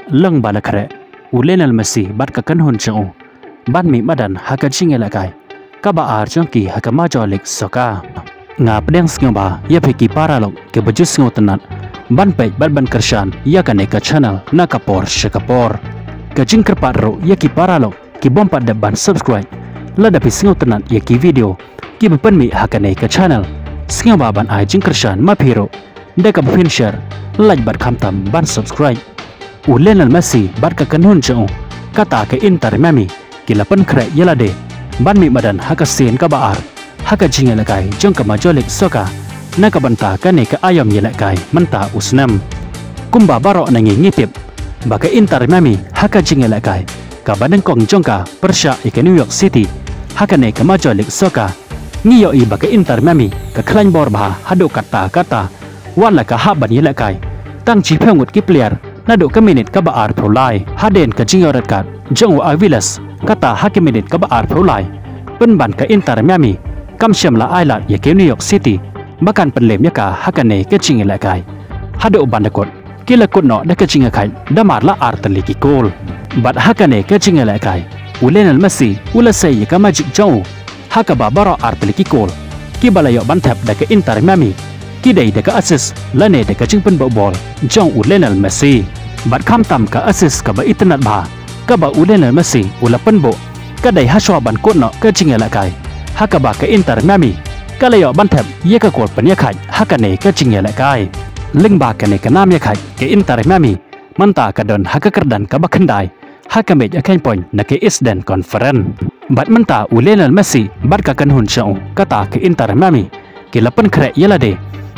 leng balakre ulenal Messi bat ka kan hun chang ban mi madan haka chingela kai ka ba ar chang ki haka ma jolik soka nga pedang sngoba ya pheki paralok ke bajus sngo tanat ban pe bat ban kershan ya ka ne ka channel na kapor shakapor ka jing kerpat ro ya ki paralok ki bompat de ban subscribe la da pisngo tanat ya ki video ki ban mi haka ne ka channel sngoba ban ai jing kershan ma phiro de ka pin share like bat kham tam ban subscribe Lionel Messi bat ka kanhun chang kata ke Inter Miami kilapan kre yelade ban mi madan haka sen ka baar haka jingela kai jong ka majolik soka na ka banta ka ne ka ayam yela kai manta usnam kumba baro nangi ngipip ba ka Inter Miami haka jingela kai ka badang kong jong ka persha ke New York City haka ne ka majolik soka ngiyo i ba ka Inter Miami ka klan bor ba hado kata wala ka haban yela kai tang chi phengut ki player nado ka minute ka baar prolai haden ka jingorat kat jong Avilas kata haki minute ka baar prolai penban ka Inter Miami kam syam la ailat ya ke New York City bakan penlem ya ka hakane ka jingela kai hado bandakot kila kutno da ka jinga kai damar la artali ki kol bat hakane ka jingela kai Lionel Messi ula sai ka magic jong haka ba baro artali ki kol ki balayo bantap da ka Inter Miami ki dai da ka assist lane da ka jingpen bol jong Lionel Messi bat kham tam ka assist ka ba itnat ba ka ba Lionel Messi ula penbo ka dai haswa ban kutno ka jingela kai haka ba ka Inter Miami ka layo bantap ye ka kol pen ya khai hakane ka jingela kai ling ba ka ne ka nam ya khai ke Inter Miami manta ka don haka kerdan ka ba khandai haka me ya kain point na ke Eastern Conference bat manta Lionel Messi bat ka kan hun chau kata ke Inter Miami ke lapan kre yelade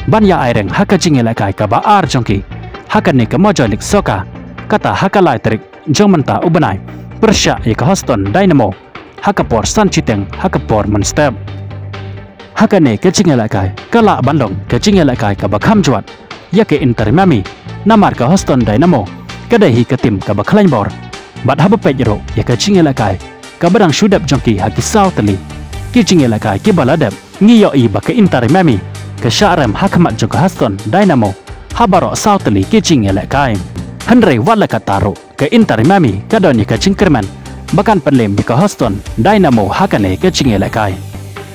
ban ya aireng haka jingela kai ka ba ar jongki haka ne ka majolik soka kata haka lai trik jong manta ubanai persya ya ka Houston Dynamo haka por san chiteng haka por monstep haka ne ka jingela kai kala bandong ka jingela kai ka ba kham jwat ya ke Inter Miami namar ka Houston Dynamo ka dai hi ka tim ka ba khlain bor bat haba pejro ya ka jingela kai ka badang shudap jongki haki Southly ki jingela kai ki baladap ngiyo i ba ka Inter Miami ka syaram hakamat jong ka Houston Dynamo habaro Southly ki jingela kai Henry wala ka taro ka Inter Miami ka don ka jingkerman bakan penlem ka Houston Dynamo hakane ka jingela kai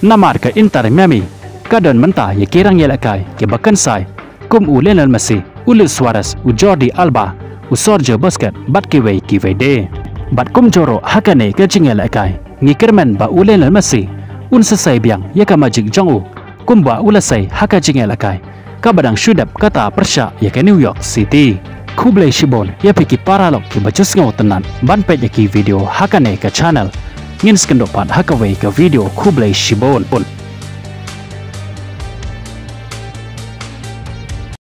namar ka Inter Miami ka don menta ya kirang yela kai ke bakan sai kum Lionel Messi Luis Suarez Jordi Alba Sergio Busquets bat ki wei de bat kum joro hakane ka jingela kai ngikirman ba Lionel Messi sesai biang ya ka magic jong kumba ulasai haka jingela kai ka badang shudap kata persya ya ke New York City Kublai Shibon ya piki paralok ki bacus ngau tenan ban pet ya ki video hakane ka channel ngin skendopat haka wei ka video Kublai Shibon